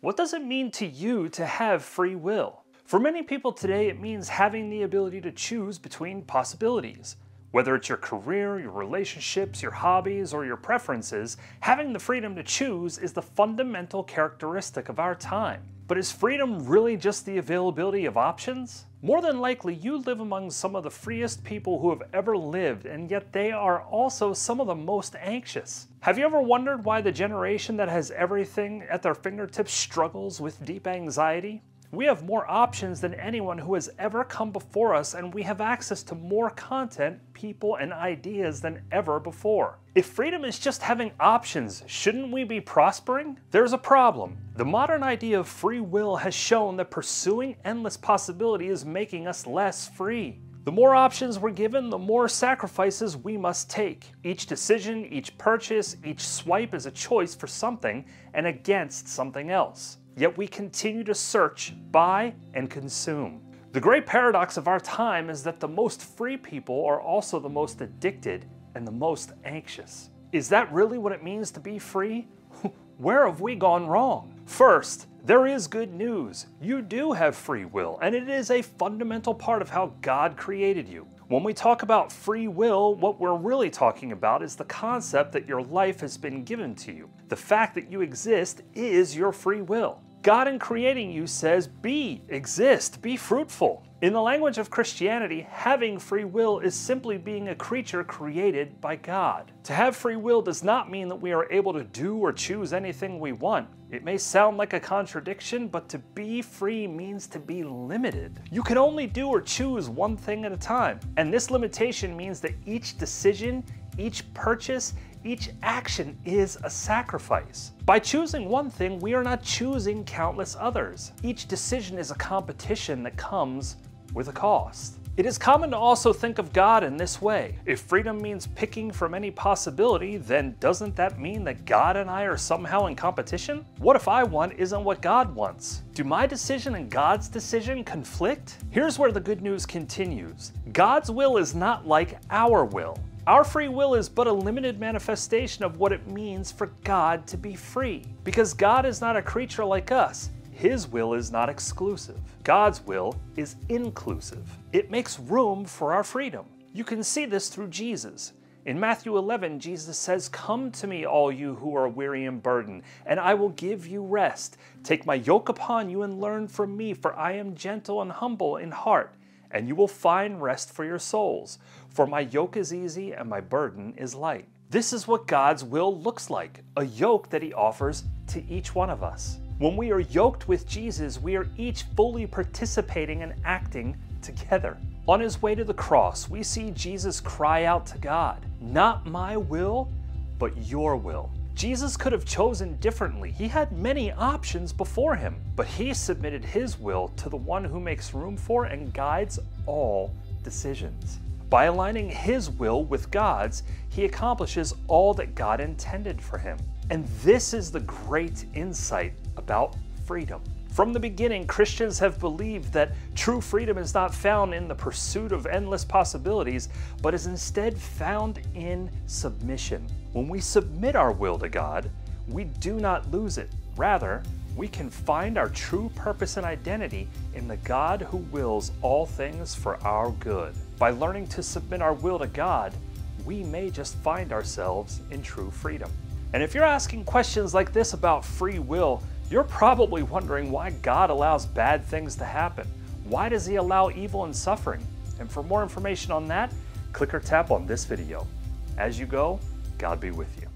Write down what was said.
What does it mean to you to have free will? For many people today, it means having the ability to choose between possibilities. Whether it's your career, your relationships, your hobbies, or your preferences, having the freedom to choose is the fundamental characteristic of our time. But is freedom really just the availability of options? More than likely, you live among some of the freest people who have ever lived, and yet they are also some of the most anxious. Have you ever wondered why the generation that has everything at their fingertips struggles with deep anxiety? We have more options than anyone who has ever come before us, and we have access to more content, people, and ideas than ever before. If freedom is just having options, shouldn't we be prospering? There's a problem. The modern idea of free will has shown that pursuing endless possibility is making us less free. The more options we're given, the more sacrifices we must take. Each decision, each purchase, each swipe is a choice for something and against something else. Yet we continue to search, buy, and consume. The great paradox of our time is that the most free people are also the most addicted and the most anxious. Is that really what it means to be free? Where have we gone wrong? First, there is good news. You do have free will, and it is a fundamental part of how God created you. When we talk about free will, what we're really talking about is the concept that your life has been given to you. The fact that you exist is your free will. God in creating you says, be, exist, be fruitful. In the language of Christianity, having free will is simply being a creature created by God. To have free will does not mean that we are able to do or choose anything we want. It may sound like a contradiction, but to be free means to be limited. You can only do or choose one thing at a time, and this limitation means that each decision, each purchase, each action is a sacrifice. By choosing one thing, we are not choosing countless others. Each decision is a competition that comes with a cost. It is common to also think of God in this way. If freedom means picking from any possibility, then doesn't that mean that God and I are somehow in competition? What if I want isn't what God wants? Do my decision and God's decision conflict? Here's where the good news continues. God's will is not like our will. Our free will is but a limited manifestation of what it means for God to be free. Because God is not a creature like us, His will is not exclusive. God's will is inclusive. It makes room for our freedom. You can see this through Jesus. In Matthew 11, Jesus says, "Come to me, all you who are weary and burdened, and I will give you rest. Take my yoke upon you and learn from me, for I am gentle and humble in heart, and you will find rest for your souls. For my yoke is easy and my burden is light." This is what God's will looks like, a yoke that He offers to each one of us. When we are yoked with Jesus, we are each fully participating and acting together. On His way to the cross, we see Jesus cry out to God, "Not my will, but your will." Jesus could have chosen differently. He had many options before Him, but He submitted His will to the one who makes room for and guides all decisions. By aligning His will with God's, He accomplishes all that God intended for Him. And this is the great insight about freedom. From the beginning, Christians have believed that true freedom is not found in the pursuit of endless possibilities, but is instead found in submission. When we submit our will to God, we do not lose it. Rather, we can find our true purpose and identity in the God who wills all things for our good. By learning to submit our will to God, we may just find ourselves in true freedom. And if you're asking questions like this about free will, you're probably wondering why God allows bad things to happen. Why does He allow evil and suffering? And for more information on that, click or tap on this video. As you go, God be with you.